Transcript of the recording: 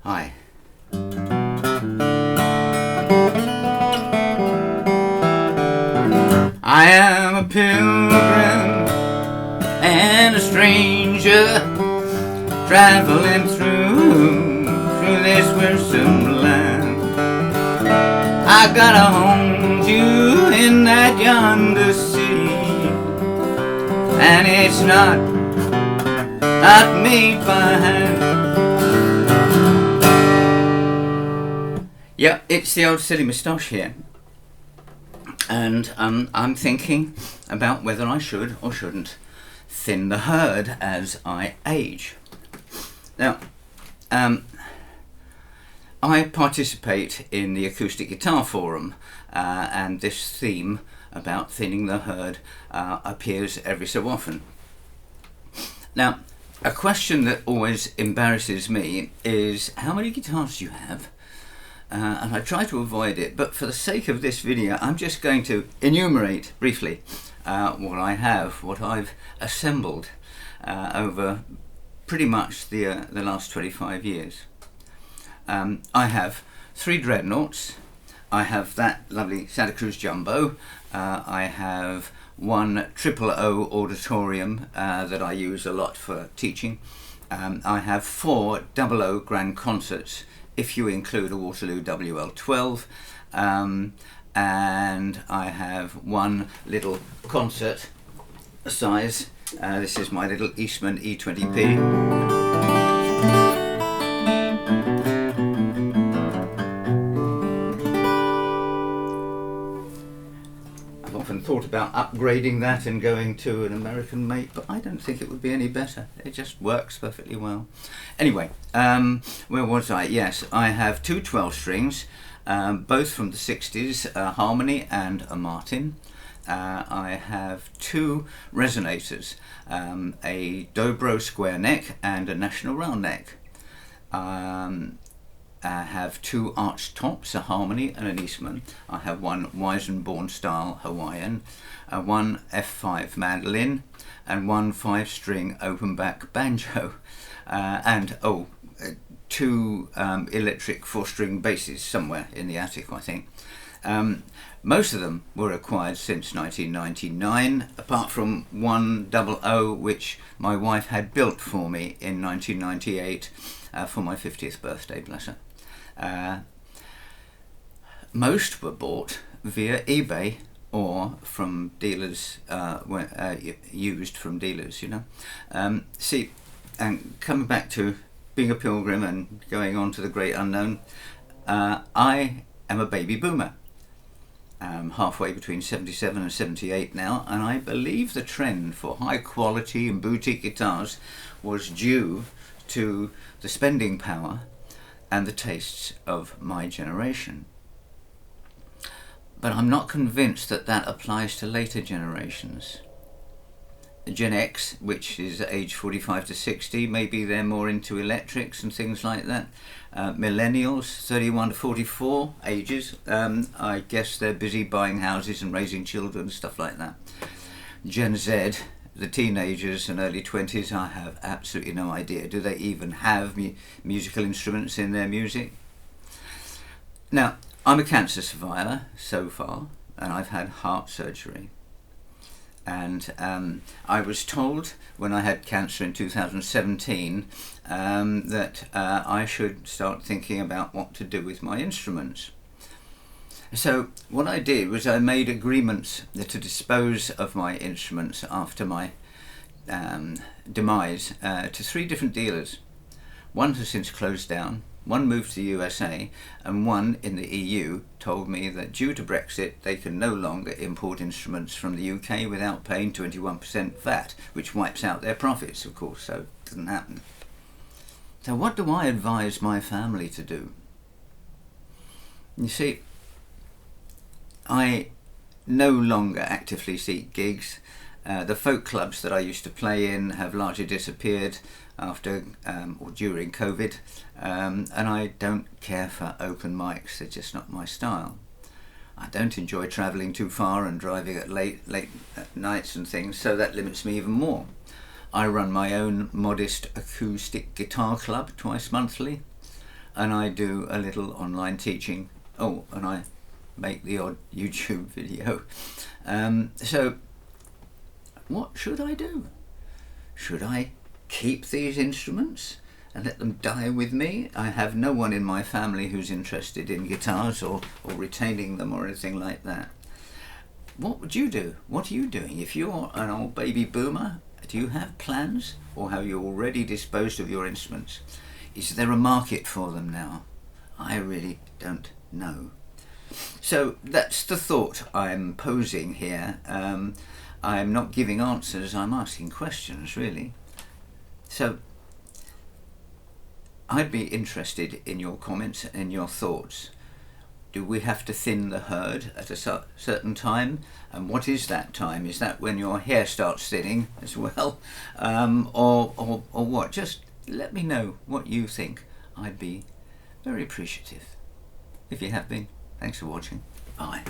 Hi. I am a pilgrim and a stranger, traveling through this wearisome land. I got a home to in that yonder city, and it's not made by hand. Yeah, it's the old silly moustache here, and I'm thinking about whether I should or shouldn't thin the herd as I age. Now, I participate in the Acoustic Guitar Forum, and this theme about thinning the herd appears every so often. Now, a question that always embarrasses me is, how many guitars do you have? And I try to avoid it, but for the sake of this video, I'm just going to enumerate briefly what I have, what I've assembled over pretty much the last 25 years. I have 3 dreadnoughts. I have that lovely Santa Cruz Jumbo. I have one O auditorium that I use a lot for teaching. I have 4 00 grand concerts, if you include a Waterloo WL12, and I have one little concert size. This is my little Eastman E20P. I've often thought about upgrading that and going to an American make, but I don't think it would be any better. It just works perfectly well. Anyway, where was I? Yes, I have 2 12 strings, both from the 60s, a Harmony and a Martin. I have 2 resonators, a Dobro square neck and a National round neck. I have 2 arch tops, a Harmony and an Eastman. I have one Weisenborn style Hawaiian, one F5 mandolin, and one 5-string open back banjo, and 2 electric 4-string basses somewhere in the attic, I think. Most of them were acquired since 1999, apart from one 00 which my wife had built for me in 1998 for my 50th birthday, bless her. Most were bought via eBay or from dealers, used from dealers, you know. See, and coming back to being a pilgrim and going on to the great unknown, I am a baby boomer. Halfway between 77 and 78 now, and I believe the trend for high quality and boutique guitars was due to the spending power and the tastes of my generation. But I'm not convinced that that applies to later generations. Gen X, which is age 45 to 60, maybe they're more into electrics and things like that. Millennials, 31 to 44 ages, I guess they're busy buying houses and raising children, stuff like that. Gen Z, the teenagers and early 20s, I have absolutely no idea. Do they even have musical instruments in their music? Now, I'm a cancer survivor so far, and I've had heart surgery. And I was told when I had cancer in 2017 that I should start thinking about what to do with my instruments. So what I did was I made agreements to dispose of my instruments after my demise to 3 different dealers. One has since closed down, one moved to the USA, and one in the EU told me that due to Brexit they can no longer import instruments from the UK without paying 21% VAT, which wipes out their profits, of course, so it doesn't happen. So what do I advise my family to do? You see, I no longer actively seek gigs. The folk clubs that I used to play in have largely disappeared after or during COVID, and I don't care for open mics. They're just not my style. I don't enjoy travelling too far and driving at late nights and things, so that limits me even more. I run my own modest acoustic guitar club twice monthly. and I do a little online teaching. Oh, and I make the odd YouTube video. So what should I do? Should I keep these instruments and let them die with me? I have no one in my family who's interested in guitars or retaining them or anything like that. What would you do? What are you doing? If you're an old baby boomer, do you have plans, or have you already disposed of your instruments? Is there a market for them now? I really don't know. So that's the thought I'm posing here. I'm not giving answers, I'm asking questions, really. So I'd be interested in your comments and your thoughts. Do we have to thin the herd at a certain time? And what is that time? Is that when your hair starts thinning as well? Or what? Just let me know what you think. I'd be very appreciative. If you have been, thanks for watching. Bye.